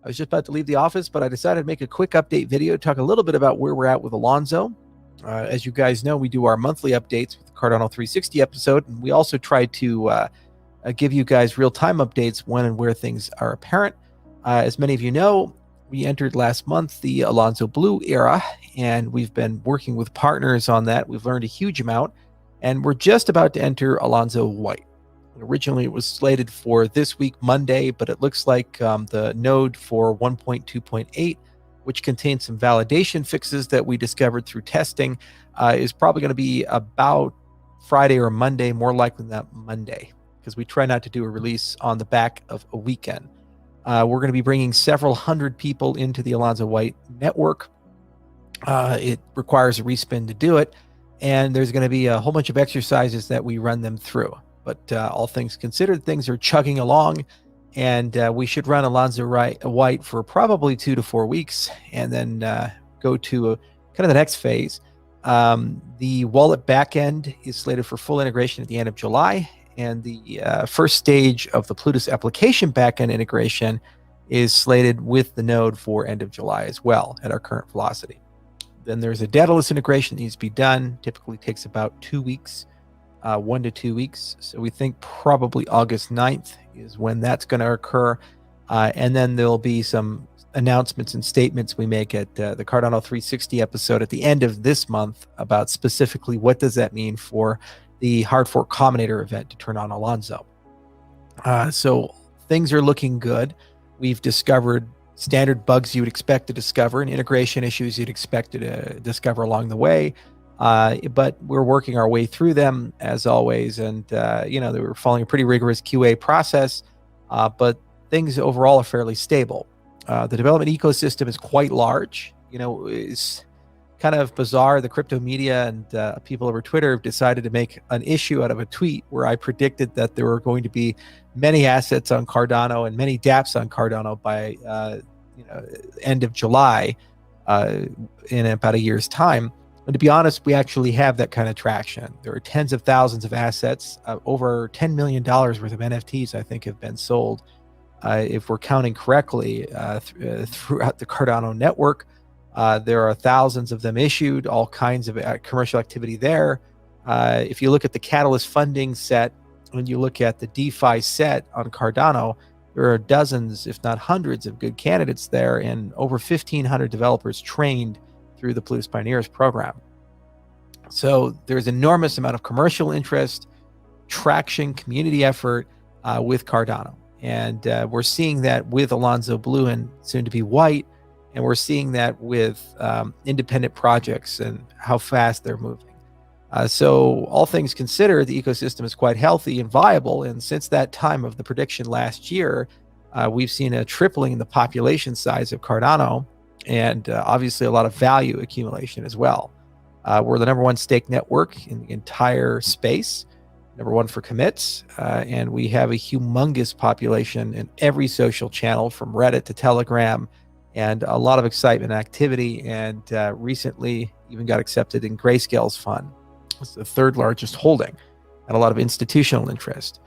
I was just about to leave the office, but I decided to make a quick update video, talk a little bit about where we're at with Alonzo. As you guys know, we do our monthly updates with the Cardano 360 episode, and we also try to give you guys real-time updates when and where things are apparent. As many of you know, we entered last month the Alonzo Blue era, and we've been working with partners on that. We've learned a huge amount, and we're just about to enter Alonzo White. Originally, it was slated for this week, Monday, but it looks like the node for 1.2.8, which contains some validation fixes that we discovered through testing, is probably going to be about Friday or Monday, more likely than Monday, because we try not to do a release on the back of a weekend. We're going to be bringing several hundred people into the Alonzo White network. It requires a respin to do it, and there's going to be a whole bunch of exercises that we run them through. But all things considered, things are chugging along, and we should run Alonzo White for probably 2 to 4 weeks, and then go to kind of the next phase. The wallet backend is slated for full integration at the end of July, and the first stage of the Plutus application backend integration is slated with the node for end of July as well at our current velocity. Then there's a Daedalus integration that needs to be done. Typically takes about 2 weeks. 1 to 2 weeks. So we think probably August 9th is when that's going to occur. And then there'll be some announcements and statements we make at the Cardano 360 episode at the end of this month about specifically what does that mean for the Hard Fork Combinator event to turn on Alonzo. So things are looking good. We've discovered standard bugs you would expect to discover and integration issues you'd expect to discover along the way. But we're working our way through them as always, and they were following a pretty rigorous QA process, but things overall are fairly stable. The development ecosystem is quite large. It's kind of bizarre. The crypto media and people over Twitter have decided to make an issue out of a tweet where I predicted that there were going to be many assets on Cardano and many dApps on Cardano by end of July in about a year's time. And to be honest, we actually have that kind of traction. There are tens of thousands of assets, over $10 million worth of NFTs, I think, have been sold, if we're counting correctly, throughout the Cardano network. There are thousands of them issued, all kinds of commercial activity there. If you look at the Catalyst funding set, when you look at the DeFi set on Cardano, there are dozens, if not hundreds, of good candidates there, and over 1,500 developers trained through the Plutus Pioneers program. So there's enormous amount of commercial interest, traction, community effort with Cardano. And we're seeing that with Alonzo Blue and soon to be White. And we're seeing that with independent projects and how fast they're moving. So all things considered, the ecosystem is quite healthy and viable. And since that time of the prediction last year, we've seen a tripling in the population size of Cardano, and obviously a lot of value accumulation as well. We're the #1 stake network in the entire space, #1 for commits, and we have a humongous population in every social channel from Reddit to Telegram, and a lot of excitement and activity, and recently even got accepted in Grayscale's fund. It's the 3rd largest holding, and a lot of institutional interest.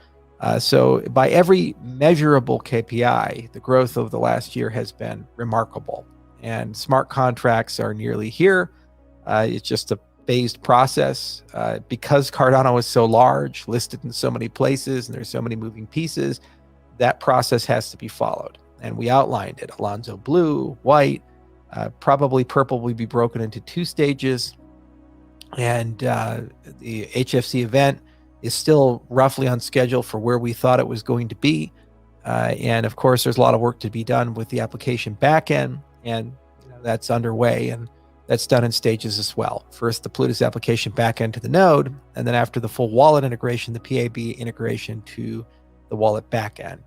So by every measurable KPI, the growth over the last year has been remarkable. And smart contracts are nearly here. It's just a phased process. Because Cardano is so large, listed in so many places, and there's so many moving pieces, that process has to be followed. And we outlined it. Alonzo Blue, White, probably Purple will be broken into 2 stages. And the HFC event is still roughly on schedule for where we thought it was going to be. And of course, there's a lot of work to be done with the application backend. And that's underway, and that's done in stages as well. First, the Plutus application backend to the node, and then after the full wallet integration, the PAB integration to the wallet backend.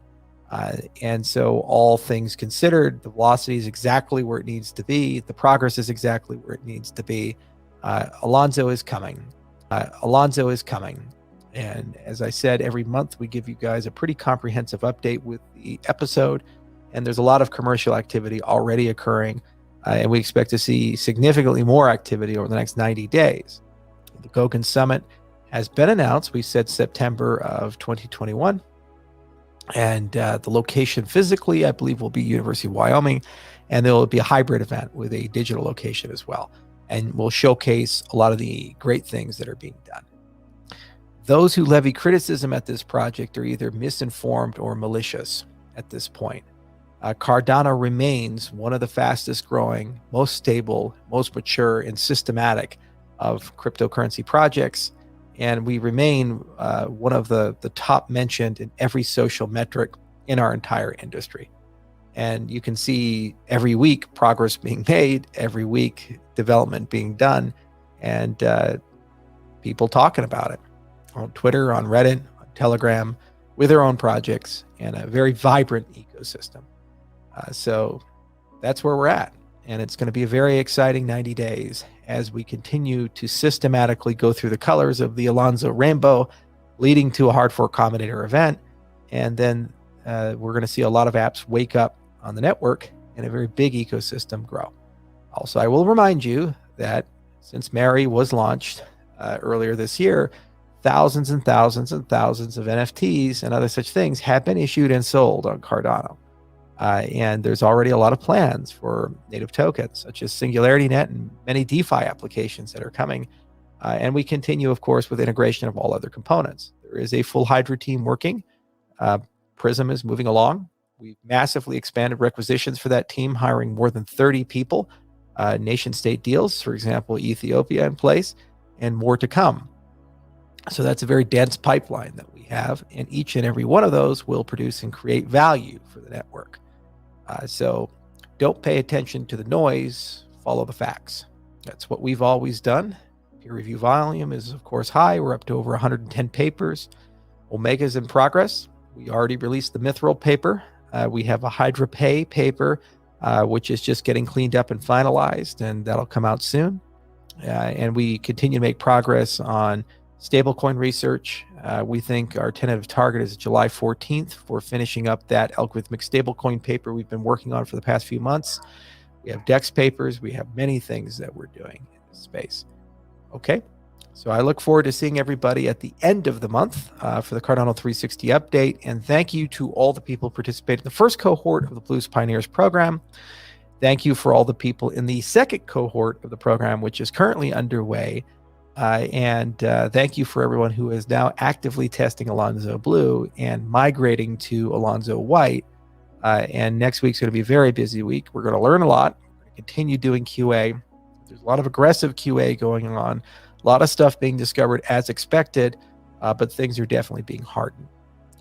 And so all things considered, the velocity is exactly where it needs to be. The progress is exactly where it needs to be. Alonzo is coming. Alonzo is coming. And as I said, every month we give you guys a pretty comprehensive update with the episode. And there's a lot of commercial activity already occurring. And we expect to see significantly more activity over the next 90 days. The Goguen Summit has been announced. We said September of 2021. And the location physically, I believe, will be University of Wyoming, and there will be a hybrid event with a digital location as well. And we'll showcase a lot of the great things that are being done. Those who levy criticism at this project are either misinformed or malicious at this point. Cardano remains one of the fastest growing, most stable, most mature, and systematic of cryptocurrency projects. And we remain one of the top mentioned in every social metric in our entire industry. And you can see every week progress being made, every week development being done, and people talking about it on Twitter, on Reddit, on Telegram, with their own projects, and a very vibrant ecosystem. So that's where we're at. And it's going to be a very exciting 90 days as we continue to systematically go through the colors of the Alonzo rainbow, leading to a hard fork combinator event. And then we're going to see a lot of apps wake up on the network and a very big ecosystem grow. Also, I will remind you that since Mary was launched earlier this year, thousands and thousands and thousands of NFTs and other such things have been issued and sold on Cardano. And there's already a lot of plans for native tokens, such as SingularityNet and many DeFi applications that are coming. And we continue, of course, with integration of all other components. There is a full Hydra team working. Prism is moving along. We've massively expanded requisitions for that team, hiring more than 30 people, nation state deals, for example, Ethiopia in place, and more to come. So that's a very dense pipeline that we have, and each and every one of those will produce and create value for the network. So don't pay attention to the noise, follow the facts. That's what we've always done. Peer review volume is, of course, high. We're up to over 110 papers. Omega's in progress. We already released the Mithril paper. We have a Hydra Pay paper, which is just getting cleaned up and finalized, and that'll come out soon. And we continue to make progress on stablecoin research. We think our tentative target is July 14th for finishing up that algorithmic stablecoin paper we've been working on for the past few months. We have DEX papers. We have many things that we're doing in this space. Okay, so I look forward to seeing everybody at the end of the month for the Cardano 360 update. And thank you to all the people participating in the first cohort of the Blues Pioneers program. Thank you for all the people in the second cohort of the program, which is currently underway. And thank you for everyone who is now actively testing Alonzo Blue and migrating to Alonzo White. And next week's going to be a very busy week. We're going to learn a lot. We're going to continue doing QA. There's a lot of aggressive QA going on, a lot of stuff being discovered as expected, but things are definitely being hardened.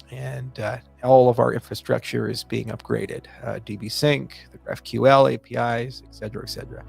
And all of our infrastructure is being upgraded. DB Sync, the GraphQL APIs, et cetera, et cetera.